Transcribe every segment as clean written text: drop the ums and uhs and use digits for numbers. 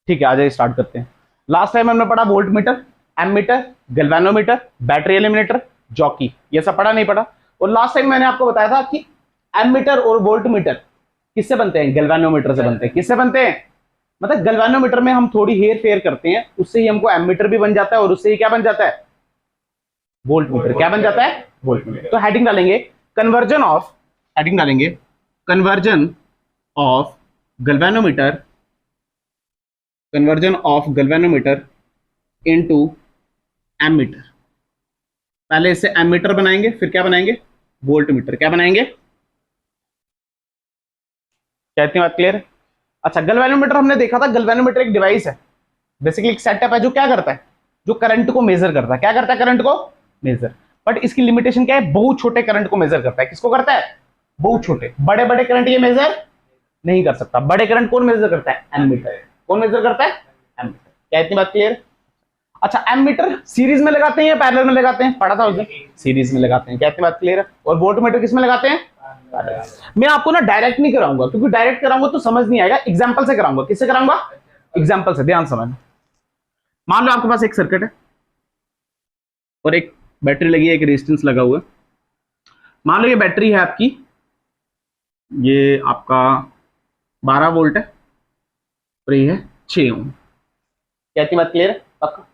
ठीक है, आ जाइए स्टार्ट करते हैं। लास्ट टाइम हमने पढ़ा voltmeter, ammeter, galvanometer, battery eliminator, jockey, ये सब पढ़ा नहीं पढ़ा? और लास्ट टाइम मैंने आपको बताया था कि एमीटर और वोल्ट मीटर किससे बनते हैं? गैल्वेनोमीटर से बनते हैं। किससे बनते हैं? मतलब गैल्वेनोमीटर में हम थोड़ी हेर फेर करते हैं, उससे ही हमको एमीटर भी बन जाता है और उससे ही क्या बन जाता है? Voltmeter. क्या बन जाता है? Voltmeter. तो हेडिंग डालेंगे कन्वर्जन ऑफ, हेडिंग डालेंगे conversion of galvanometer, conversion of galvanometer into ammeter. पहले इससे एमीटर बनाएंगे, फिर क्या बनाएंगे? Voltmeter. क्या बनाएंगे? क्या इतनी बात क्लियर है? अच्छा, गैल्वेनोमीटर हमने देखा था, गैल्वेनोमीटर एक डिवाइस है, बेसिकली एक सेटअप है जो क्या करता है? जो करंट को मेजर करता है। क्या करता है? करंट को मेजर। बट इसकी लिमिटेशन क्या है? बहुत छोटे करंट को मेजर करता है। किसको करता है? बहुत छोटे। बड़े बड़े करंट ये मेजर नहीं कर सकता। बड़े करंट कौन मेजर करता है? एमीटर। कौन मेजर करता है? एमीटर। क्या इतनी बात क्लियर? अच्छा, एमीटर सीरीज में लगाते हैं या पैरेलल में लगाते हैं? पढ़ा था उस दिन, सीरीज में लगाते हैं। क्या इतनी बात क्लियर है? और वोल्टमीटर किस में लगाते हैं? मैं आपको ना डायरेक्ट नहीं कराऊंगा, क्योंकि डायरेक्ट कराऊंगा तो समझ नहीं आएगा। एग्जांपल से कराऊंगा। किससे कराऊंगा? एग्जांपल से। ध्यान समझना। मान लो आपके पास एक सर्किट है और एक बैटरी लगी है, एक रेजिस्टेंस लगा हुआ है। मान लो ये बैटरी है आपकी, ये आपका 12 वोल्ट है और ये है 6 ओम। क्या इतनी बात क्लियर है? पक्का?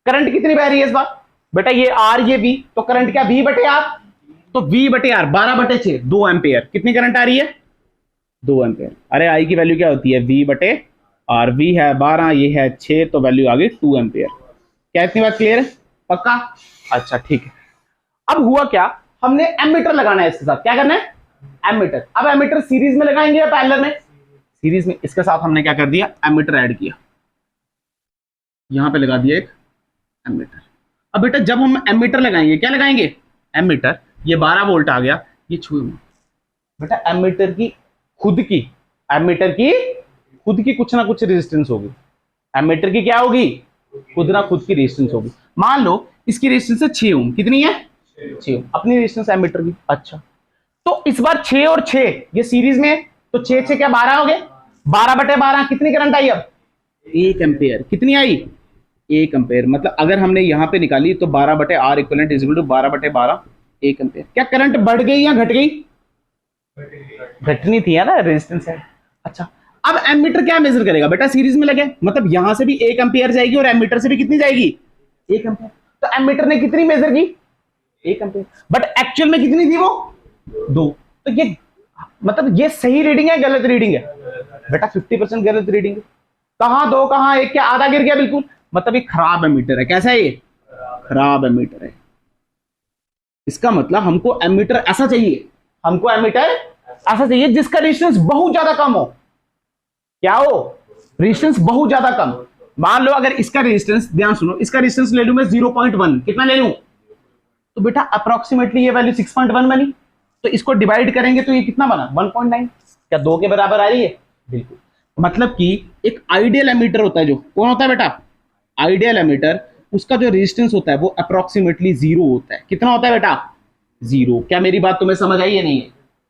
करंट कितनी बह रही है इस बार? बेटा ये आर, ये वी, तो करंट क्या? V बटे आर। तो V बटे आर 12 बटे 6, 2 एम्पियर। कितनी करंट आ रही है? 2 एम्पियर। अरे आई की वैल्यू क्या होती है? V बटे आर। V है 12, ये है 6, तो वैल्यू आ गई 2 एम्पियर। क्या इतनी बात क्लियर है? पक्का? अच्छा ठीक है। अब हुआ क्या, हमने एमीटर लगाना है इसके साथ। क्या करना है? एमीटर। अब एमीटर सीरीज में लगाएंगे या पैरेलल में? सीरीज में। इसके साथ हमने क्या कर दिया? एमीटर ऐड किया, यहां पे लगा दिया एक एमीटर। अब बेटा जब हम एमीटर लगाएंगे, क्या लगाएंगे? एमीटर। ये 12 वोल्ट आ गया, ये छू बेटा एमीटर की खुद की, एमीटर की खुद की कुछ ना कुछ रेजिस्टेंस होगी। एमीटर की क्या होगी? खुद ना खुद की रेजिस्टेंस होगी। मान लो इसकी रेजिस्टेंस है 6 ओम। कितनी है? 6 ओम। अपनी रेजिस्टेंस एमीटर की। अच्छा, तो इस बार 6 और 6 ये सीरीज में, तो 6 6 क्या 12 हो गए? 12 बटे 12 कितनी करंट आई? अब 1 एम्पियर। कितनी आई? 1 एम्पियर। मतलब अगर हमने यहां पे निकाली तो 12 बटे R equivalent is equal to 12 बटे 12, 1 एम्पियर। क्या करंट बढ़ गई या घट गई? घटनी थी है ना, रेजिस्टेंस है। अच्छा, अब एमीटर क्या मेजर करेगा? बेटा सीरीज में लगे, मतलब यहां से भी 1 एम्पियर जाएगी और एमीटर से भी कितनी जाएगी? 1 एम्पियर। तो एमीटर ने कितनी मेजर की? 1 एम्पियर। बट एक्चुअल में कितनी थी वो? 2। तो ये मतलब ये सही रीडिंग है, गलत रीडिंग है? बेटा 50% गलत रीडिंग है। कहां 2 कहां 1? क्या आधा गिर गया बिल्कुल? मतलब ये खराब एमीटर है। कैसा है ये? खराब एमीटर है। इसका मतलब हमको एमीटर ऐसा चाहिए, हमको एमीटर ऐसा चाहिए जिसका रेजिस्टेंस बहुत ज्यादा कम हो। क्या हो? रेजिस्टेंस बहुत ज्यादा कम। मान लो अगर इसका रेजिस्टेंस, ध्यान सुनो, इसका रेजिस्टेंस ले लूं मैं 0.1। कितना ले लूं? तो बेटा अप्रोक्सीमेटली ये वैल्यू 6.1 बनी। तो इसको डिवाइड करेंगे तो ये कितना बना? 1.9। क्या 2 के बराबर आ रही है? बिल्कुल। मतलब कि एक आइडियल एमीटर होता है, जो कौन होता है बेटा? आइडियल एमीटर, उसका जो रेजिस्टेंस होता है वो अप्रोक्सीमेटली 0 होता है। कितना होता है बेटा? 0। क्या मेरी बात तुम्हें समझ आई है? नहीं है?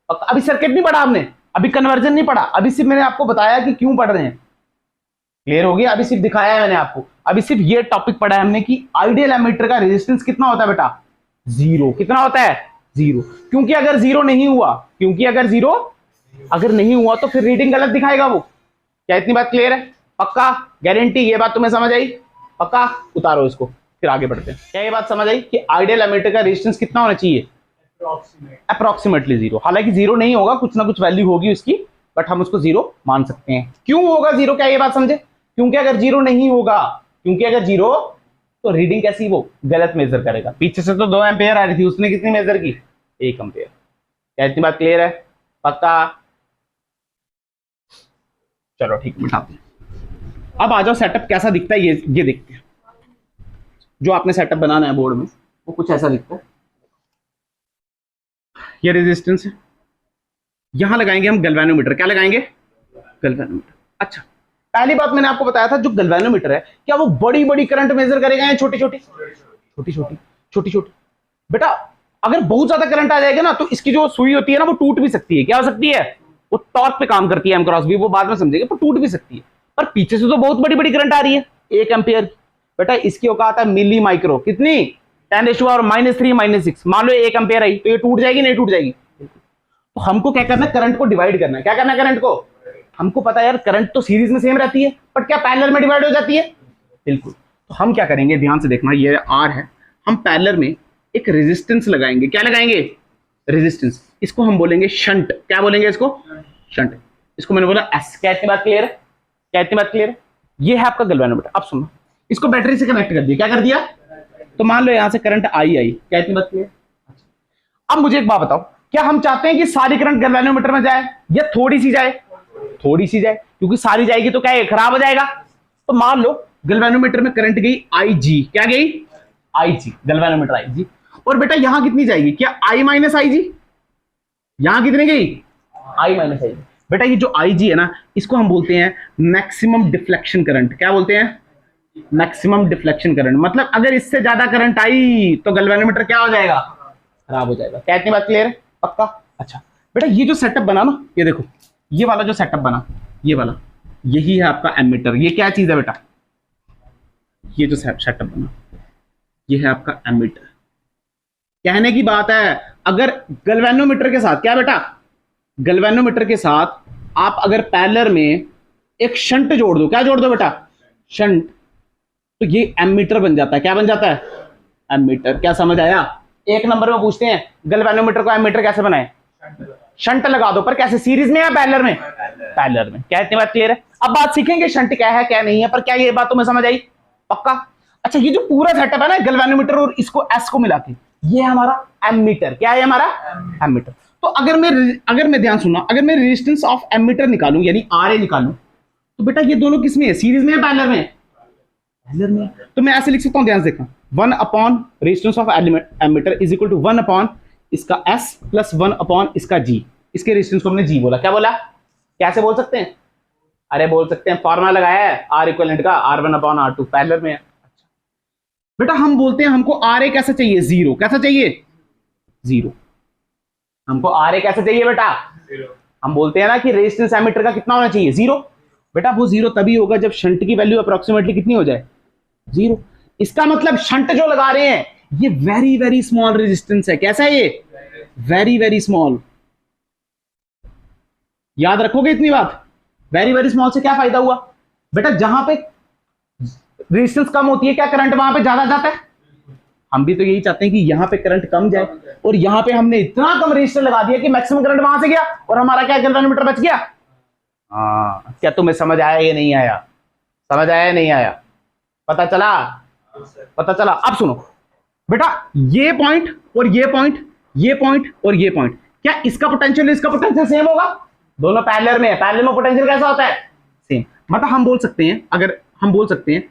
अभी सर्किट नहीं पढ़ा हमने, अभी कन्वर्जन नहीं पढ़ा, अभी सिर्फ मैंने आपको बताया कि क्यों पढ़ रहे हैं। क्लियर हो गया? अभी सिर्फ दिखाया है मैंने आपको, अभी सिर्फ ये टॉपिक पढ़ा है हमने कि आइडियल एमीटर का रेजिस्टेंस कितना होता है बेटा? 0। कितना होता है? 0। क्योंकि अगर 0 नहीं हुआ, क्योंकि अगर 0 अगर नहीं हुआ तो फिर रीडिंग गलत दिखाएगा वो। क्या इतनी बात क्लियर है? पक्का? गारंटी? ये बात तुम्हें समझ आई? पक्का? उतारो इसको, फिर आगे बढ़ते हैं। क्या ये बात समझ आई कि आइडियल एमीटर का रेजिस्टेंस कितना होना चाहिए? अप्रोक्सीमेटली 0। हालांकि 0 नहीं होगा, कुछ ना कुछ वैल्यू होगी उसकी, बट हम उसको 0 मान सकते हैं। क्यों होगा 0? क्या ये बात समझे? क्योंकि अगर 0 नहीं होगा, क्योंकि अगर 0 तो रीडिंग कैसी वो गलत मेजर करेगा। पीछे से तो 2 एम्पियर आ रही थी, उसने कितनी मेजर की? 1 एम्पियर। क्या इतनी बात क्लियर है? पक्का? चलो ठीक, बिठाते हैं। अब आ जाओ, सेटअप कैसा दिखता है ये देखते हैं। जो आपने सेटअप बनाना है बोर्ड में वो कुछ ऐसा दिखता है। ये रेजिस्टेंस है, यहां लगाएंगे हम गैल्वेनोमीटर। क्या लगाएंगे? गैल्वेनोमीटर। अच्छा, पहली बात मैंने आपको बताया था, जो गैल्वेनोमीटर है क्या वो बड़ी बड़ी करंट मेजर करेगा या छोटी छोटी? छोटी छोटी। छोटी छोटी। बेटा अगर बहुत ज्यादा करंट आ जाएगा ना तो इसकी जो सुई होती है ना वो टूट भी सकती है। क्या हो सकती है? वो टॉर्क पे काम करती है, एम क्रॉस बी, वो बाद में समझेंगे, पर टूट भी सकती है। पर पीछे से तो बहुत बड़ी बड़ी करंट आ रही है 1 एम्पियर। बेटा इसकी औकात है मिली माइक्रो, कितनी 10⁻³ -6। मान लो 1 एम्पियर आई तो ये टूट जाएगी नहीं टूट जाएगी? तो हमको क्या करना है, करंट को डिवाइड करना है। क्या करना है करंट को? हमको पता है यार करंट तो सीरीज में सेम रहती है बट क्या पैरेलल में डिवाइड हो जाती है? बिल्कुल। तो हम क्या करेंगे, ध्यान से देखना, ये आर है, हम पैरेलल में एक रेजिस्टेंस लगाएंगे। क्या लगाएंगे? रेजिस्टेंस। इसको हम बोलेंगे शंट। क्या बोलेंगे इसको? शंट। इसको मैंने बोला एस। क्या इतनी बात क्लियर है? क्या इतनी बात क्लियर है? ये है आपका गैल्वेनोमीटर। अब सुनो, इसको बैटरी से कनेक्ट कर दिया। क्या कर दिया? तो मान लो यहां से करंट आई। क्या इतनी बात क्लियर? अब मुझे एक बात बताओ, क्या हम चाहते हैं कि सारी करंट गैल्वेनोमीटर में जाए या थोड़ी सी जाए? थोड़ी सी जाए, क्योंकि सारी जाएगी तो क्या है, खराब हो जाएगा। तो मान लो गैल्वेनोमीटर में करंट गई IG। क्या गई? IG। Galvanometer IG। और बेटा यहां कितनी जाएगी? क्या I - IG? यहां कितनी गई? I - IG। बेटा ये जो IG है ना, इसको हम बोलते हैं मैक्सिमम डिफ्लेक्शन करंट। क्या बोलते हैं? Maximum deflection current. मतलब अगर इससे ज्यादा करंट आई तो गैल्वेनोमीटर क्या हो जाएगा? खराब हो जाएगा। क्या इतनी बात क्लियर है? पक्का? अच्छा बेटा ये जो सेटअप बना ना, ये देखो, ये वाला जो सेटअप बना, ये वाला, यही है आपका एमीटर। ये क्या चीज है बेटा? ये जो सेटअप बना, ये है आपका एमीटर। कहने की बात है, अगर गैल्वेनोमीटर के साथ, क्या बेटा, गैल्वेनोमीटर के साथ आप अगर पैरेलल में एक शंट जोड़ दो, क्या जोड़ दो बेटा? शंट, तो ये एमीटर बन जाता है। क्या बन जाता है? एमीटर। क्या समझ आया? 1 नंबर में पूछते हैं गैल्वेनोमीटर को एमीटर कैसे बनाए? शंट लगा दो, पर कैसे, सीरीज में या पैरेलल में? पैरेलल में। क्या इतनी बात क्लियर है? अब बात सीखेंगे शंट क्या है क्या नहीं है, पर क्या ये बात तुम्हें समझ आई? पक्का? अच्छा ये जो पूरा सेटअप है ना गैल्वेनोमीटर और इसको एस को मिला के, ये है हमारा एमीटर। क्या है हमारा? एमीटर। तो अगर मैं ध्यान सुनना, अगर मैं रेजिस्टेंस ऑफ एमीटर निकालूं यानी RA निकालूं, तो बेटा ये दोनों किस में है? सीरीज में या पैरेलल में? पैरेलल में। तो मैं ऐसे लिख सकता हूं, ध्यान से देखना, 1 upon resistance of ammeter is equal to 1 upon इसका S प्लस 1 अपॉन इसका G। इसके रेजिस्टेंस को हमने G बोला। क्या बोला? कैसे बोल सकते हैं? अरे बोल सकते हैं, फॉर्मूला लगाया है R इक्विवेलेंट का, R1 अपॉन R2, पैरेलल में है। अच्छा बेटा हम बोलते हैं हमको RA कैसा चाहिए? 0। कैसा चाहिए? 0। हमको RA कैसा चाहिए बेटा? 0। हम बोलते हैं ना कि रेजिस्टेंस एमीटर का कितना होना चाहिए? 0। बेटा वो 0 तभी होगा जब शंट की वैल्यू अप्रोक्सीमेटली कितनी हो जाए? 0। इसका मतलब शंट जो लगा रहे हैं ये वेरी वेरी स्मॉल रेजिस्टेंस है। कैसा है ये? Very very small. याद रखोगे इतनी बात? वेरी वेरी स्मॉल से क्या फायदा हुआ बेटा? जहां पे रेजिस्टेंस कम होती है क्या करंट वहां पे ज्यादा जाता है? हम भी तो यही चाहते हैं कि यहां पे करंट कम जाए, और यहां पे हमने इतना कम रेजिस्टर लगा दिया कि मैक्सिमम करंट वहां से गया और हमारा क्या गैल्वेनोमीटर बच गया। क्या तुम्हें समझ आया या नहीं आया? समझ आया या नहीं आया? पता चला? पता चला? अब सुनो बेटा, ये पॉइंट और ये पॉइंट, ये पॉइंट और ये पॉइंट, क्या इसका पोटेंशियल इसका पोटेंशियल सेम होगा? दोनों पैरेलल में है। पैरेलल में पोटेंशियल कैसा होता है? सेम। मतलब हम बोल सकते हैं, अगर हम बोल सकते हैं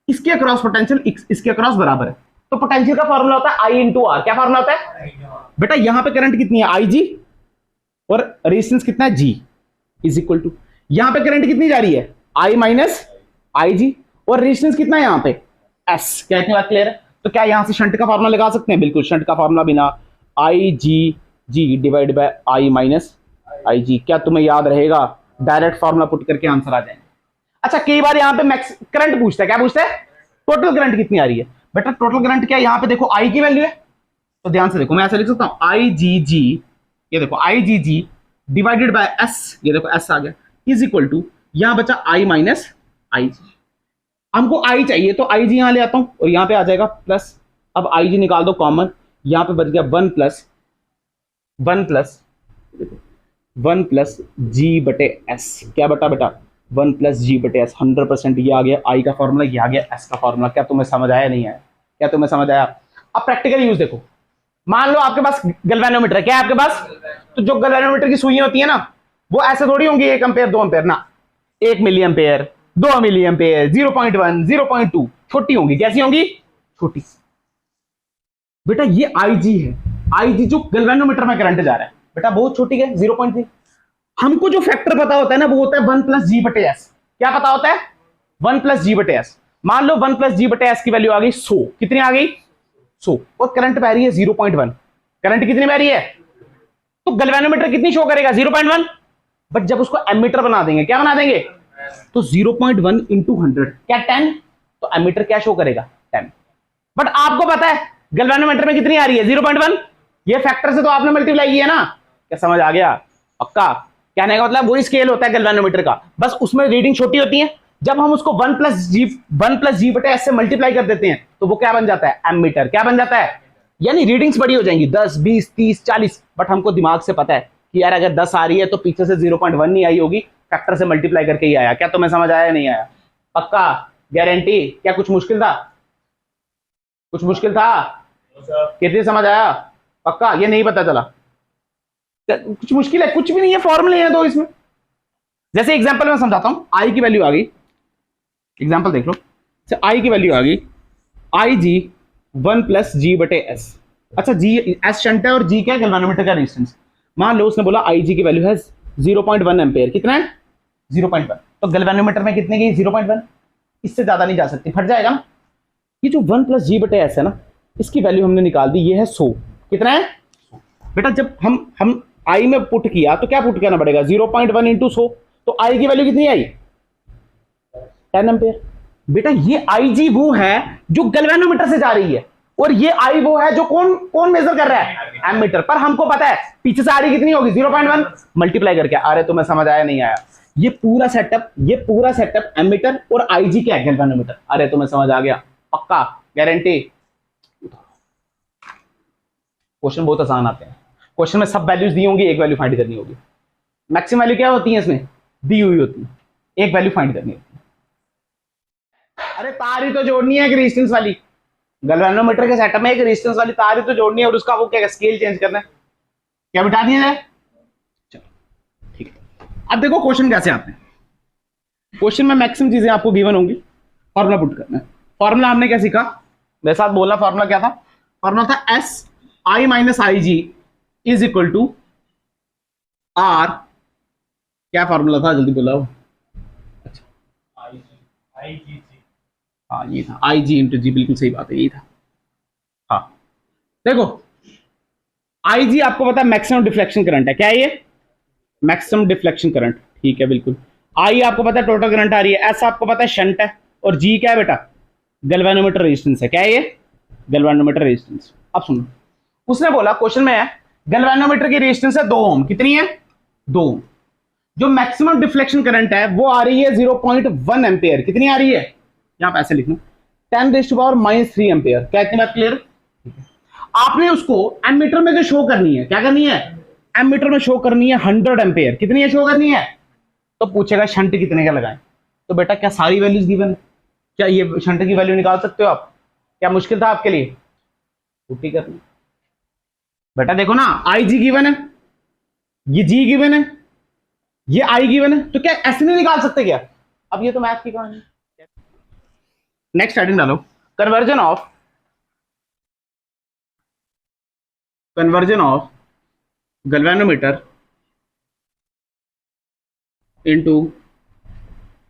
इसके अक्रॉस पोटेंशियल इसके अक्रॉस बराबर है, तो पोटेंशियल का फॉर्मूला होता है I × R। क्या फॉर्मूला होता है बेटा? यहां पे करंट कितनी है? IG, और रेजिस्टेंस कितना है? G इज इक्वल टू, यहां पे करंट कितनी जा रही है? I - IG, और रेजिस्टेंस कितना है यहां पे? S। क्या इतनी बात क्लियर है? तो क्या यहां से शंट का फॉर्मूला लगा सकते हैं? बिल्कुल। शंट का फॉर्मूला बिना IgG divide by I - IG। क्या तुम्हें याद रहेगा? डायरेक्ट फॉर्मूला पुट करके आंसर आ जाएंगे। अच्छा कई बार यहां पे मैक्स करंट पूछता है। क्या पूछता है? टोटल करंट कितनी आ रही है? बेटा टोटल करंट क्या, यहां पे देखो I की वैल्यू है, तो ध्यान से देखो, मैं ऐसे लिख सकता हूं IgG, ये देखो IgG डिवाइडेड बाय S, ये देखो S आ गया, इज इक्वल टू, यहां बचा I - IG। हमको I चाहिए तो IG यहां ले आता हूं और यहां पे आ जाएगा प्लस। अब IG निकाल दो कॉमन, यहां पे बच गया 1 प्लस G/S। क्या बटा बेटा? 1 प्लस G/S। 100% ये आ गया I का फॉर्मूला, ये आ गया S का फॉर्मूला। क्या तुम्हें समझ आया नहीं आया? क्या तुम्हें समझ आया? अब प्रैक्टिकल यूज देखो, मान लो आपके पास गैल्वेनोमीटर, क्या है आपके पास? तो जो गैल्वेनोमीटर की सुई होती है ना, वो ऐसे थोड़ी होंगी 1 एम्पेयर 2 एम्पेयर ना, 1 मिली एम्पेयर 2 मिली एम्पेयर 0.1 0.2, छोटी होंगी। कैसी होंगी? छोटी। बेटा ये IG है, IG जो गैल्वेनोमीटर में करंट जा रहा है बेटा बहुत छोटी है, 0.3। हमको जो फैक्टर पता होता है ना, वो होता है 1 प्लस G/S। क्या पता होता है? 1 प्लस G/S। मान लो 1 प्लस G/S की वैल्यू आ गई 100। कितनी आ गई? 100। और करंट बह रही है 0.1। करंट कितनी बह रही है? तो गैल्वेनोमीटर कितनी शो करेगा? 0.1। बट जब उसको एमीटर बना देंगे, क्या बना देंगे? तो 0.1 इंटू 100 क्या 10, तो एमीटर क्या शो करेगा 10। बट आपको पता है गैल्वेनोमीटर में कितनी आ रही है 0.1, ये फैक्टर से तो आपने मल्टीप्लाई किया ना, क्या समझ आ गया? पक्का कहने का मतलब वही स्केल होता है गैल्वेनोमीटर का, बस उसमें रीडिंग छोटी होती है। जब हम उसको 1+G/S से मल्टीप्लाई कर देते हैं तो वो क्या बन जाता है एमीटर, क्या बन जाता है, यानी रीडिंग्स बड़ी हो जाएंगी 10, 20, 30, 40। बट हमको दिमाग से पता है कि यार अगर 10 आ रही है तो पीछे से 0.1 नहीं आई होगी, फैक्टर से मल्टीप्लाई करके ही आया। क्या तुम्हें समझ आया नहीं आया? पक्का गारंटी? क्या कुछ मुश्किल था? कुछ मुश्किल था? कितनी समझ आया? पक्का? ये नहीं पता चला कुछ मुश्किल है? कुछ भी नहीं है, फॉर्मूले हैं तो इसमें। जैसे एग्जांपल में समझाता हूं, आई की वैल्यू आ गई, एग्जांपल देख लो, आई की वैल्यू आ गई IG 1+G/S। अच्छा जी एस शंट है और जी क्या है गैल्वेनोमीटर का रेजिस्टेंस। मान लो उसने बोला IG की वैल्यू है 0.1 एम्पेयर, कितना है 0.1, तो गैल्वेनोमीटर में कितने की 0.1, इससे ज्यादा नहीं जा सकती, फट जाएगा ना। ये जो 1+G/S है ना, इसकी वैल्यू हमने निकाल दी, ये है 100, कितना है बेटा, जब हम आई में पुट किया तो क्या पुट करना पड़ेगा 0.1 इंटू 100, तो आई की वैल्यू कितनी आई 10 एम्पेयर। बेटा ये IG वो है जो गैल्वेनोमीटर से जा रही है, और ये I वो है जो कौन मेजर कर रहा है एमीटर। पर हमको पता है पीछे से आ रही कितनी होगी 0.1 मल्टीप्लाई करके। अरे तुम्हें समझ आया नहीं आया? ये पूरा सेटअप एमीटर और IG क्या है गैल्वेनोमीटर। अरे तुम्हें समझ आ गया? पक्का गारंटी? क्वेश्चन बहुत आसान आते हैं, क्वेश्चन में सब वैल्यूज दी होंगी, एक वैल्यू फाइंड करनी होगी। मैक्सिमम वैल्यू क्या होती है इसमें दी हुई होती है, एक वैल्यू फाइंड करनी होती है। अरे तार ही तो जोड़नी है एक रेजिस्टेंस वाली, गैल्वेनोमीटर के सेटअप में एक रेजिस्टेंस वाली तार ही तो जोड़नी है, और उसका वो क्या स्केल चेंज करना है, क्या बता दिया जाए? चलो ठीक है। अब देखो क्वेश्चन कैसे आते हैं। क्वेश्चन में मैक्सिमम चीजें आपको गिवन होंगी, फॉर्मूला पुट करना है। फॉर्मूला हमने क्या सीखा, मेरे साथ बोलना, फॉर्मूला क्या था? फॉर्मूला था SI-IG is equal to R, क्या फॉर्मूला था जल्दी बोलाओ? अच्छा हाँ ये था IG इंटू जी, बिल्कुल सही बात है, यही था। हाँ देखो IG आपको पता है मैक्सिमम डिफ्लेक्शन करंट है, क्या है ये मैक्सिमम डिफ्लेक्शन करंट, ठीक है बिल्कुल। I आपको पता है टोटल करंट आ रही है, S आपको पता है शंट है, और G क्या है बेटा गैल्वेनोमीटर रेजिस्टेंस है, क्या है ये गैल्वेनोमीटर रेजिस्टेंस। अब सुनो, उसने बोला क्वेश्चन में है गैल्वेनोमीटर की रेजिस्टेंस है 2 ओम, कितनी है 2 ओम। जो मैक्सिमम डिफ्लेक्शन करंट है वो आ रही है 0.1 एम्पेयर, कितनी आ रही है यहां पे ऐसे लिख लो 10⁻³ एम्पेयर। क्या इतनी बात क्लियर? आपने उसको एमीटर में जो शो करनी है, क्या करनी है एमीटर में शो करनी है 100 एम्पेयर, कितनी है शो करनी है, तो पूछेगा शंट कितने का लगाएं। तो बेटा क्या सारी वैल्यूज गिवन है, क्या ये शंट की वैल्यू निकाल सकते हो आप? क्या मुश्किल था आपके लिए? छुट्टी करनी बेटा, देखो ना IG गिवन है, ये G गिवन है, ये I गिवन है, तो क्या ऐसे नहीं निकाल सकते क्या? अब ये तो मैथ की कहानी। नेक्स्ट हेडिंग डालो, conversion of galvanometer into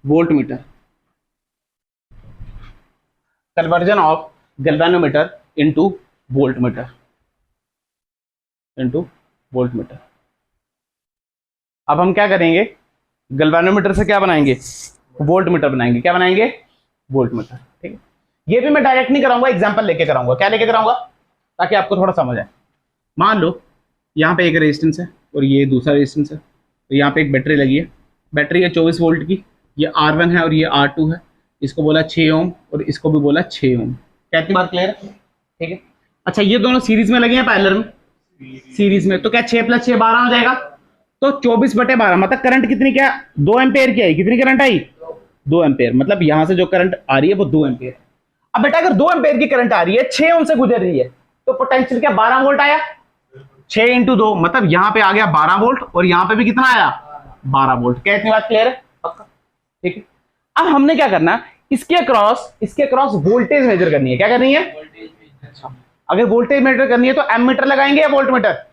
voltmeter, conversion of galvanometer into voltmeter, अब हम क्या करेंगे, गैल्वेनोमीटर से क्या बनाएंगे वोल्टमीटर बनाएंगे, क्या बनाएंगे वोल्टमीटर, ठीक है। ये भी मैं डायरेक्ट नहीं कराऊंगा, एग्जांपल लेके कराऊंगा। क्या लेके कराऊंगा? ताकि आपको थोड़ा समझ आए। मान लो यहाँ पे एक रेजिस्टेंस है और ये दूसरा रेजिस्टेंस है, तो यहाँ पे एक बैटरी लगी है, बैटरी है 24 वोल्ट की, ये R1 है और ये R2 है, इसको बोला 6 ओम और इसको भी बोला 6 ओम। क्या इतनी बात क्लियर है? ठीक है। अच्छा ये दोनों सीरीज में लगे हैं पैरेलल में, सीरीज में, तो क्या 6 + 6 12 हो जाएगा, तो 24/12 मतलब करंट कितनी, क्या 2 एम्पेयर की आई, कितनी करंट आई 2 एम्पेयर, मतलब यहां से जो करंट आ रही है वो 2 एम्पेयर। अब बेटा अगर 2 एम्पेयर की करंट आ रही है 6 ओम से गुजर रही है, तो पोटेंशियल क्या 12 वोल्ट आया, 6 × 2 मतलब यहां पे आ गया 12 वोल्ट, और यहां पे भी कितना आया 12 वोल्ट। क्या इतनी बात क्लियर है? पक्का ठीक है। अब हमने क्या करना, इसके अक्रॉस वोल्टेज मेजर करनी है। क्या करनी है? अगर वोल्टेज मेजर करनी है तो एमीटर लगाएंगे या वोल्टमीटर?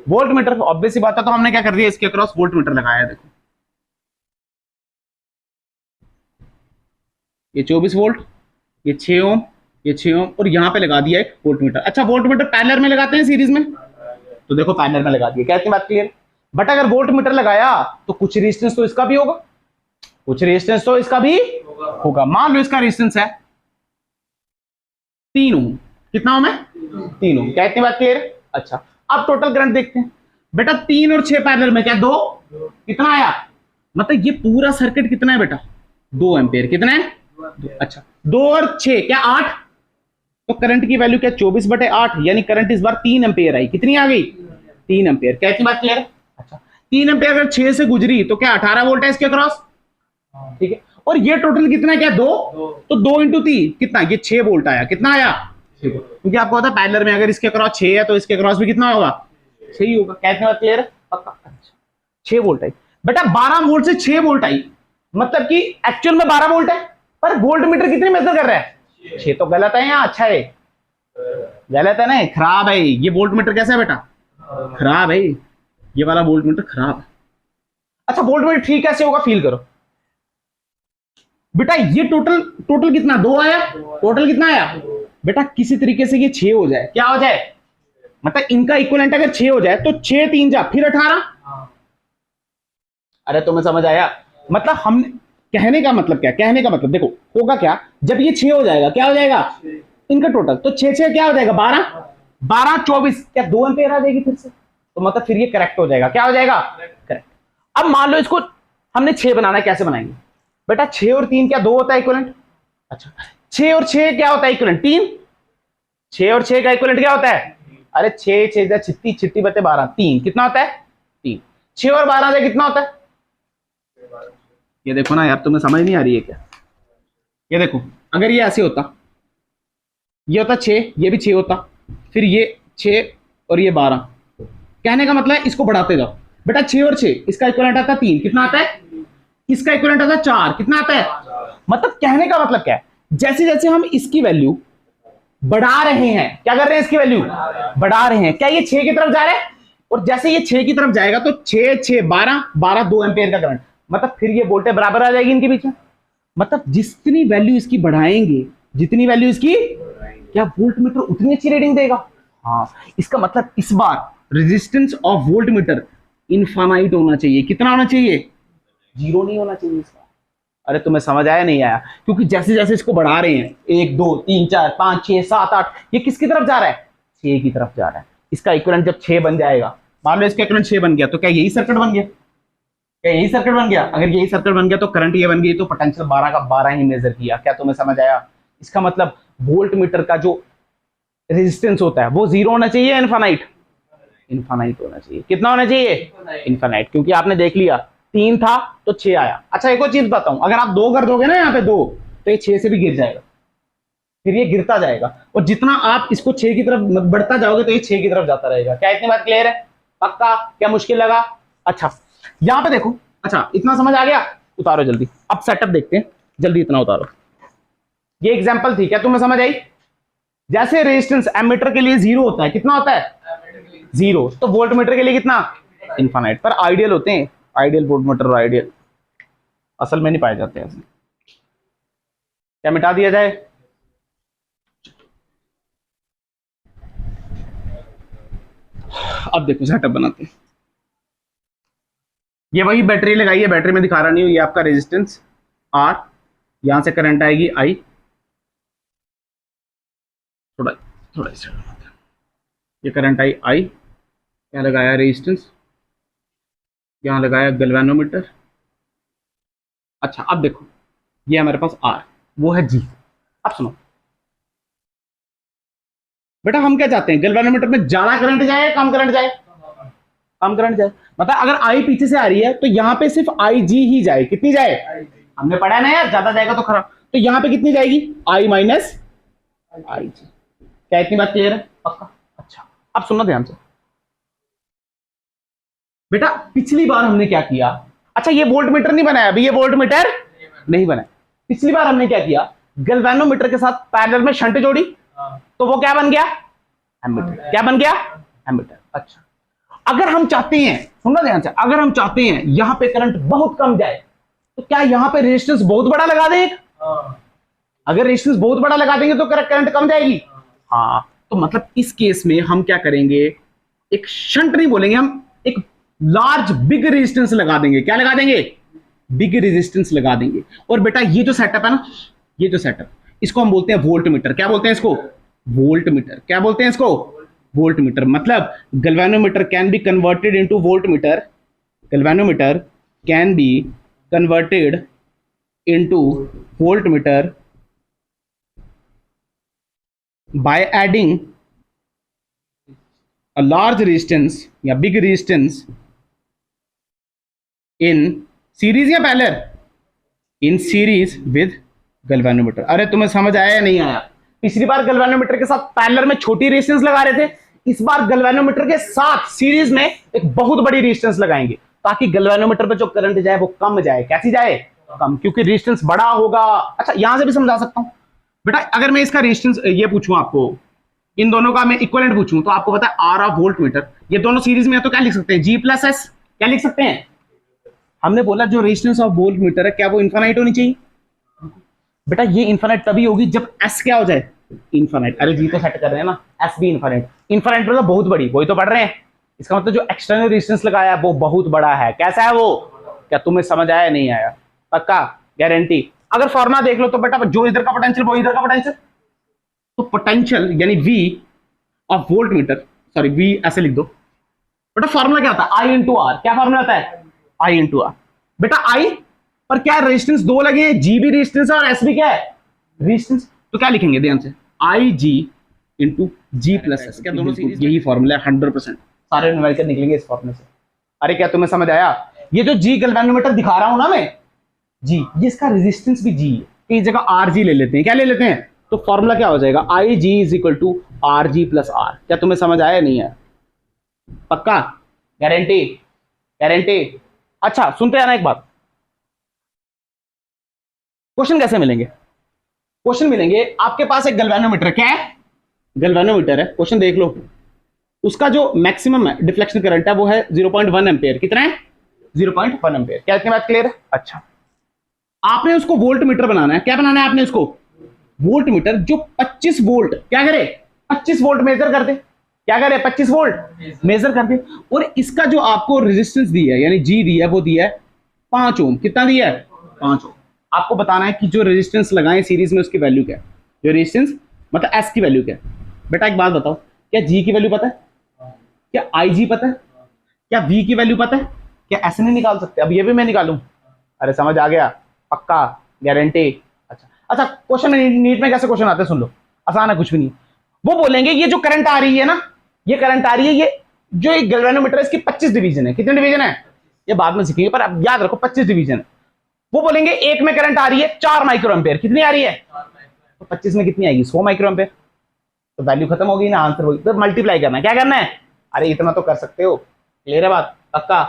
वोल्टमीटर, ऑब्वियस सी बात है। तो हमने क्या कर दिया, इसके अक्रॉस वोल्टमीटर लगाया। देखो ये 24 वोल्ट, ये 6 ओम, ये 6 ओम, और यहां पे लगा दिया एक वोल्टमीटर। अच्छा वोल्टमीटर पैरेलल में लगाते हैं सीरीज में, तो देखो पैरेलल में लगा दिया। क्या इतनी बात क्लियर? बट अगर वोल्ट मीटर लगाया तो कुछ रेजिस्टेंस तो इसका भी होगा, कुछ रेजिस्टेंस तो इसका भी होगा। मान लो इसका रेजिस्टेंस है 3 ओम। कितना ओम है? 3 ओम। क्या इतनी बात क्लियर है? अच्छा, अब टोटल करंट देखते हैं। बेटा 3 और 6 पैरेलल में क्या 2, कितना आया? मतलब ये पूरा सर्किट कितना है बेटा? 2 एम्पियर। कितना है? अच्छा, 2 और 6 क्या 8? तो करंट की वैल्यू क्या 24/8, यानी करंट इस बार 3 एम्पियर आई। कितनी आ गई? 3 एम्पियर। क्या इतनी बात क्लियर है? अच्छा, 3 एम्पियर अगर 6 से गुजरी तो क्या 18 वोल्ट है इसके अक्रॉस? ठीक है। और ये टोटल कितना है? क्या 2? तो 2 इंटू 3 कितना? ये 6 वोल्ट आया। कितना आया? क्योंकि आपको पता है पैरेलल में अगर इसके अक्रॉस 6 है तो इसके अक्रॉस भी कितना होगा? 6 ही होगा। क्या इतनी बात क्लियर है? पक्का। अच्छा, 6 वोल्ट आई बेटा। 12 वोल्ट से 6 वोल्ट आई, मतलब कि एक्चुअल में 12 वोल्ट है, पर वोल्ट मीटर कितनी मेजर कर रहा है? 6। तो गलत है या अच्छा है? गलत है ना, खराब है। ये वोल्ट मीटर कैसा है बेटा? खराब है। ये वाला वोल्ट मीटर खराब है। अच्छा, वोल्ट मीटर ठीक कैसे होगा? फील करो बेटा। ये टोटल कितना? 2 आया। टोटल कितना आया बेटा? किसी तरीके से ये 6 हो जाए। क्या हो जाए? मतलब इनका इक्विवेलेंट अगर 6 हो जाए तो 6 3 जा फिर 18। अरे तुम्हें समझ आया? मतलब हम कहने का मतलब क्या? कहने का मतलब देखो होगा क्या, जब ये 6 हो जाएगा क्या हो जाएगा इनका टोटल, तो 6 6 क्या हो जाएगा 12, 12 24 क्या 2 एम्पियर आ जाएगी फिर से। तो मतलब फिर ये करेक्ट हो जाएगा। क्या हो जाएगा? करेक्ट। अब मान लो इसको हमने 6 बनाना है, कैसे बनाएंगे बेटा? 6 और 3 क्या 2 होता है इक्विवेलेंट? अच्छा, 6 और 6 क्या होता है इक्विवेलेंट? 3। 6 और 6 का इक्विवेलेंट क्या होता है? अरे 6 6 छिट्टी छिट्टी बते 12, 3 कितना होता है? 3। 6 और 12 से कितना होता है? ये देखो ना यार, तुम्हें समझ नहीं आ रही है क्या? ये देखो, अगर ये ऐसे होता, ये होता 6, ये भी 6 होता, फिर ये 6 और ये 12। कहने का मतलब है इसको बढ़ाते जाओ बेटा। 6 और 6 इसका इक्विवेलेंट आता है 3। कितना आता है? इसका इक्विवेलेंट आता है 4। कितना आता है? मतलब कहने का मतलब क्या है, जैसे जैसे हम इसकी वैल्यू बढ़ा रहे हैं, क्या कर रहे हैं? इसकी वैल्यू बढ़ा रहे हैं। क्या ये 6 की तरफ जा रहा है? और जैसे ये 6 की तरफ जाएगा तो 6 6 12 12 2 एम्पियर का करंट, मतलब फिर ये वोल्टेज बराबर आ जाएगी इनके बीच में। मतलब जितनी वैल्यू इसकी बढ़ाएंगे, जितनी वैल्यू इसकी, क्या वोल्ट मीटर उतनी अच्छी रीडिंग देगा? हाँ, इसका मतलब इस बार resistance of voltmeter infinite होना चाहिए। कितना होना चाहिए? 0 नहीं होना चाहिए इसका। अरे तुम्हें समझ आया नहीं आया? क्योंकि जैसे जैसे इसको बढ़ा रहे हैं 1 2 3 4 5 6 7 8, ये किसकी तरफ जा रहा है? 6 की तरफ जा रहा है। इसका इक्विवेलेंट जब 6 बन जाएगा, मान लो इसका इक्विवेलेंट 6 बन गया, तो क्या यही सर्किट बन गया? क्या यही सर्किट बन गया? अगर यही सर्किट बन गया तो करंट ये बन गई, तो पोटेंशियल 12 का 12 ही मेजर किया। क्या तुम्हें समझ आया? इसका मतलब वोल्ट मीटर का जो रेजिस्टेंस होता है वो 0 होना चाहिए, इनफाइनाइट? इनफाइनाइट होना चाहिए। कितना होना चाहिए? इनफाइनाइट। क्योंकि आपने देख लिया 3 था तो 6 आया। अच्छा, एक और चीज बताऊं, अगर आप 2 कर दोगे ना यहाँ पे 2, तो ये 6 से भी गिर जाएगा, फिर ये गिरता जाएगा। और जितना आप इसको 6 की तरफ बढ़ता जाओगे तो ये 6 की तरफ जाता रहेगा। क्या इतनी बात क्लियर है? पक्का? क्या मुश्किल लगा? अच्छा, यहां पे देखो। अच्छा, इतना समझ आ गया? उतारो जल्दी। अब सेटअप देखते हैं, जल्दी इतना उतारो। ये एग्जांपल थी, क्या तुम्हें समझ आई? जैसे रेजिस्टेंस एमीटर के लिए 0 होता है, कितना होता है? 0। तो वोल्ट मीटर के लिए कितना? इनफाइनाइट। पर आइडियल होते हैं, आइडियल वोल्ट मीटर, आइडियल असल में नहीं पाए जाते ऐसे। क्या मिटा दिया जाए? अब देखो सेटअप बनाते हैं। ये वही बैटरी लगाई है, बैटरी में दिखा रहा नहीं हूं। ये आपका रेजिस्टेंस R, यहां से करंट आएगी I। थोड़ा थोड़ा इस ये करंट आई I, यहाँ लगाया रेजिस्टेंस, यहां लगाया गैल्वेनोमीटर। अच्छा, अब देखो ये हमारे पास R, वो है G। अब सुनो बेटा, हम क्या चाहते हैं? गैल्वेनोमीटर में ज्यादा करंट जाए, कम करंट जाए? कम करंट जाए। मतलब अगर I पीछे से आ रही है तो यहाँ पे सिर्फ IG ही जाए। कितनी जाए? हमने पढ़ा है ना यार, ज्यादा जाएगा तो खराब। तो यहाँ पे कितनी जाएगी? I minus IG। क्या इतनी बात क्लियर है? पक्का? अच्छा, अब सुनना ध्यान से बेटा। पिछली बार हमने क्या किया? अच्छा, ये वोल्ट मीटर नहीं बनाया अभी, ये वोल्ट मीटर नहीं बनाया। पिछली बार हमने क्या किया? गैल्वेनोमीटर के साथ पैरेलल में शंट जोड़ी, तो वो क्या बन गया? एमीटर। क्या बन गया? एमीटर। अच्छा, अगर हम चाहते हैं, सुनना ध्यान से, अगर हम चाहते हैं यहां पे करंट बहुत कम जाए, तो क्या यहां पे रेजिस्टेंस बहुत बड़ा लगा दें? अगर रेजिस्टेंस बहुत बड़ा लगा देंगे तो करंट कम जाएगी। हाँ, तो मतलब इस केस में हम क्या करेंगे? एक शंट नहीं बोलेंगे हम, एक लार्ज बिग रेजिस्टेंस लगा देंगे। क्या लगा देंगे? बिग रेजिस्टेंस लगा देंगे। और बेटा ये जो सेटअप है ना, ये जो सेटअप, इसको हम बोलते हैं वोल्ट मीटर। क्या बोलते हैं इसको? Voltmeter. क्या बोलते हैं इसको? Voltmeter. मतलब galvanometer can be converted into voltmeter. Galvanometer can be converted into voltmeter by adding a large resistance या big resistance in series या parallel? in series with galvanometer। अरे तुम्हें समझ आया या नहीं आया? पिछली बार गैल्वेनोमीटर के साथ पैरेलल में छोटी रेजिस्टेंस लगा रहे थे, इस बार गैल्वेनोमीटर के साथ सीरीज में एक बहुत बड़ी रेजिस्टेंस लगाएंगे ताकि गैल्वेनोमीटर पे जो करंट जाए वो कम जाए। कैसी जाए? कम, क्योंकि रेजिस्टेंस बड़ा होगा। अच्छा यहां से भी समझा सकता हूं बेटा। अगर मैं इसका रेजिस्टेंस ये पूछूं आपको, इन दोनों का मैं इक्विवेलेंट पूछूं, तो आपको पता है आर ऑफ वोल्ट मीटर, ये दोनों सीरीज में है तो क्या लिख सकते हैं? जी प्लस एस। क्या लिख सकते हैं? हमने बोला जो रेजिस्टेंस ऑफ वोल्ट मीटर है क्या वो इनफाइनाइट होनी चाहिए? बेटा ये इनफाइनाइट तभी होगी जब एस क्या हो जाए? इनफाइनाइट। अरे जी तो सेट कर रहे हैं ना, एस भी इनफाइनाइट। इनफाइनाइट मतलब बहुत बड़ी, वही तो पढ़ रहे हैं। इसका मतलब जो एक्सटर्नल रेजिस्टेंस लगाया है वो बहुत बड़ा है। कैसा है वो? क्या तुम्हें समझ आया नहीं आया? पक्का? गारंटी? अगर फॉर्मूला देख लो तो बेटा जो इधर का पोटेंशियल वो इधर का पोटेंशियल, तो पोटेंशियल यानी V of volt meter, sorry V ऐसे लिख दो बेटा। फॉर्मूला क्या होता है? I into R. क्या फॉर्मूला होता है? I into R. बेटा I पर क्या रेजिस्टेंस दो लगे हैं, G भी रेजिस्टेंस है और S भी क्या है? रेजिस्टेंस। तो क्या लिखेंगे ध्यान से? IG into G plus S. क्या दोनों सीरीज? यही फॉर्मूला है 100%। सारे न्यूमेरिकल निकलेंगे इस फॉर्मूले से। अरे क्या तुम्हें समझ आया? ये जो G गैल्वेनोमीटर दिखा रहा हूं ना मैं, जी, ये इसका रेजिस्टेंस भी जी है। इस जगह आर जी ले लेते हैं। क्या ले लेते हैं? तो फॉर्मूला क्या हो जाएगा? I G is equal to R G plus R. क्या तुम्हें समझ आया नहीं है? पक्का? गारंटी? गारंटी? अच्छा सुनते आना एक बात, क्वेश्चन कैसे मिलेंगे? क्वेश्चन मिलेंगे, आपके पास एक गैल्वेनोमीटर, क्या है? गैल्वेनोमीटर है। क्वेश्चन देख लो, उसका जो मैक्सिमम डिफ्लेक्शन करंट है वो है 0.1 एम्पेयर। कितना है? 0.1 एम्पेयर। क्या इतनी बात क्लियर है? अच्छा आपने उसको वोल्ट मीटर बनाना है। क्या बनाना है आपने उसको? वोल्ट मीटर जो 25 वोल्ट क्या करे? 25 वोल्ट मेजर कर दे। क्या करे? 25 वोल्ट मेजर कर दे। और इसका जो आपको रेजिस्टेंस दी है यानी जी दी है वो दिया है 5 ओम। कितना दिया है? 5 ओम। आपको बताना है कि जो रेजिस्टेंस लगाए सीरीज में उसकी वैल्यू क्या है, जो रेजिस्टेंस मतलब एस की वैल्यू क्या है। बेटा एक बात बताओ, क्या जी की वैल्यू पता है? क्या आई जी पता है? क्या वी की वैल्यू पता है? क्या ऐसे नहीं निकाल सकते? अब ये भी मैं निकालूं? अरे समझ आ गया? पक्का? गारंटी? अच्छा अच्छा, क्वेश्चन में नीट में कैसे क्वेश्चन आते हैं सुन लो, आसान है, कुछ भी नहीं। वो बोलेंगे ये जो करंट आ रही है ना, ये करंट आ रही है, ये जो एक गैल्वेनोमीटर है इसकी 25 डिवीजन है। कितने डिवीजन है? ये बाद में सीखेंगे, पर अब याद रखो 25 डिवीजन है। वो बोलेंगे एक में करंट आ रही है 4 माइक्रो एम्पेयर। कितनी आ रही है? तो 25 में कितनी आएगी? 100 माइक्रो एम्पेयर। तो वैल्यू खत्म होगी ना, आंसर होगी। तो मल्टीप्लाई करना है। क्या करना है? अरे इतना तो कर सकते हो। क्लियर है बात? पक्का?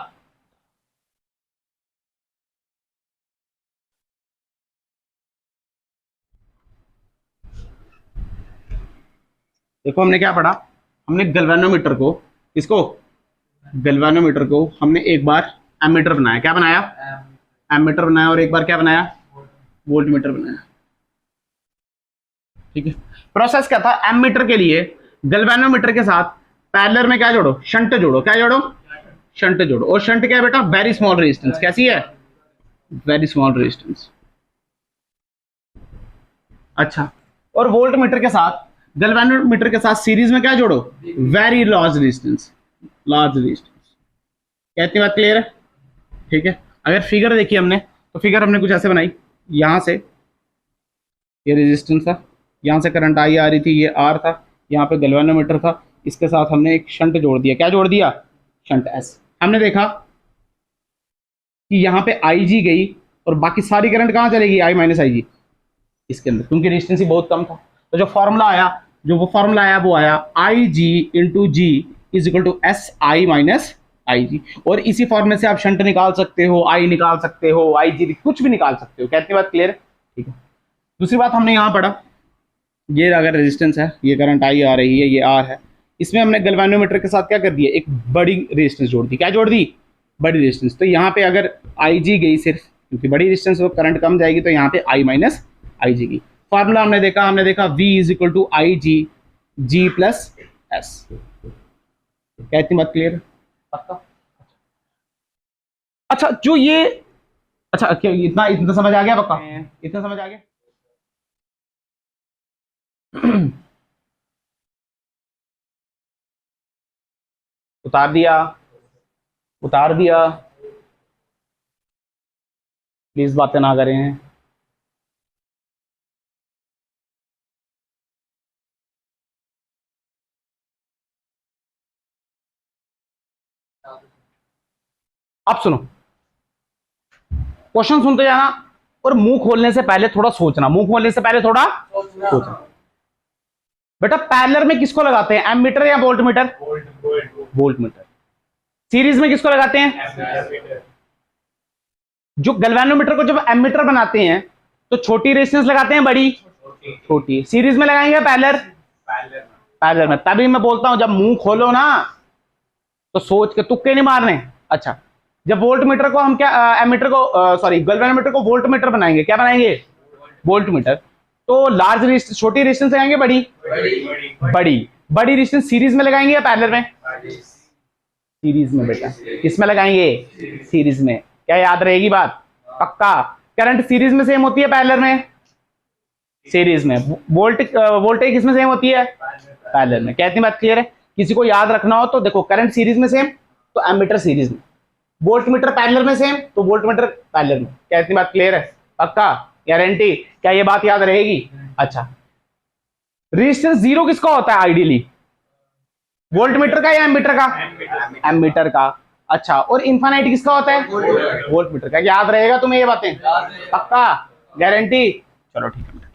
देखो हमने क्या पढ़ा, हमने गैल्वेनोमीटर को, किसको? गैल्वेनोमीटर को हमने एक बार एमीटर बनाया। क्या बनाया? एमीटर बनाया। और एक बार क्या बनाया? वोल्टमीटर बनाया। ठीक है। प्रोसेस क्या था? एमीटर के लिए गैल्वेनोमीटर के साथ पैरेलल में क्या जोड़ो? शंट जोड़ो। क्या जोड़ो? शंट जोड़ो। और शंट क्या है बेटा? Very small resistance. कैसी है? Very small resistance. अच्छा, और वोल्टमीटर के साथ, गैल्वेनोमीटर के साथ सीरीज में क्या जोड़ो? Very large resistance. Large resistance. क्या इतनी बात क्लियर है? ठीक है। अगर फिगर देखी हमने तो फिगर हमने कुछ ऐसे बनाई, यहां से ये रेजिस्टेंस था, यहां से करंट आई आ रही थी, ये आर था, यहाँ पे गैल्वेनोमीटर था, इसके साथ हमने एक शंट जोड़ दिया। क्या जोड़ दिया? Shunt S. हमने देखा कि यहाँ पे आई जी गई और बाकी सारी करंट कहाँ चलेगी? आई माइनस आई जी इसके अंदर, क्योंकि रेजिस्टेंस ही बहुत कम था। तो जो फॉर्मूला आया, वो आया I G into G is equal to S I minus I G. और इसी फॉर्मूले से आप शंट निकाल सकते हो, आई निकाल सकते हो, आई जी कुछ भी निकाल सकते हो। क्या इतनी बात क्लियर है? ठीक है। दूसरी बात हमने यहाँ पढ़ा, ये अगर रेजिस्टेंस है, ये करंट आई आ रही है, ये आर है, इसमें हमने गैल्वेनोमीटर के साथ क्या कर दिया? एक बड़ी रेजिस्टेंस जोड़ दी। क्या जोड़ दी? बड़ी रेजिस्टेंस। तो यहाँ पे अगर आई जी गई सिर्फ, क्योंकि बड़ी रेजिस्टेंस वो करंट कम जाएगी, तो यहाँ पे आई माइनस आई जी की फॉर्मूला हमने देखा V is equal to I G G plus S. क्या इतनी बात क्लियर है? पक्का? अच्छा जो ये, अच्छा क्या इतना इतना समझ आ गया पक्का? इतना समझ आ गया। उतार दिया, उतार दिया, प्लीज बातें ना करें। आप सुनो, क्वेश्चन सुनते जाना और मुंह खोलने से पहले थोड़ा सोचना, मुंह खोलने से पहले थोड़ा सोचना। बेटा पैरेलल में किसको लगाते हैं, एमीटर या volt meter? Volt meter. Series में किसको लगाते हैं? जो गैल्वेनोमीटर को जब एमीटर बनाते हैं तो छोटी रेजिस्टेंस लगाते हैं, बड़ी? छोटी। सीरीज में लगाएंगे पैरेलल? पैरेलल में। तभी मैं बोलता हूं जब मुंह खोलो ना तो सोच के, तुक्के नहीं मारने। अच्छा, जब वोल्ट मीटर को हम क्या, एमीटर को सॉरी गैल्वेनोमीटर को वोल्ट मीटर बनाएंगे, क्या बनाएंगे? Voltmeter. तो लार्ज रेजिस्टेंस, छोटी रेजिस्टेंस लगाएंगे, बड़ी? बड़ी। बड़ी रेजिस्टेंस सीरीज में लगाएंगे या पैरेलल में? सीरीज में बेटा। किसमें लगाएंगे? सीरीज में। क्या याद रहेगी बात? पक्का। करंट सीरीज में सेम होती है पैरेलल में? सीरीज में। वोल्टेज किसमें सेम होती है? पैरेलल में। क्या इतनी बात क्लियर है? किसी को याद रखना हो तो देखो, करंट सीरीज में सेम तो एमीटर सीरीज में, वोल्ट मीटर पैरेलल में सेम तो वोल्ट मीटर पैरेलल में। क्या इतनी बात क्लियर है? पक्का, गारंटी? क्या ये बात याद रहेगी? अच्छा, रेजिस्टेंस जीरो किसका होता है आइडियली? वोल्ट मीटर का या एमीटर का? एमीटर का। अच्छा, और इनफाइनाइट किसका होता है? वोल्ट मीटर का। याद रहेगा तुम्हें ये बातें? पक्का, गारंटी? चलो ठीक है।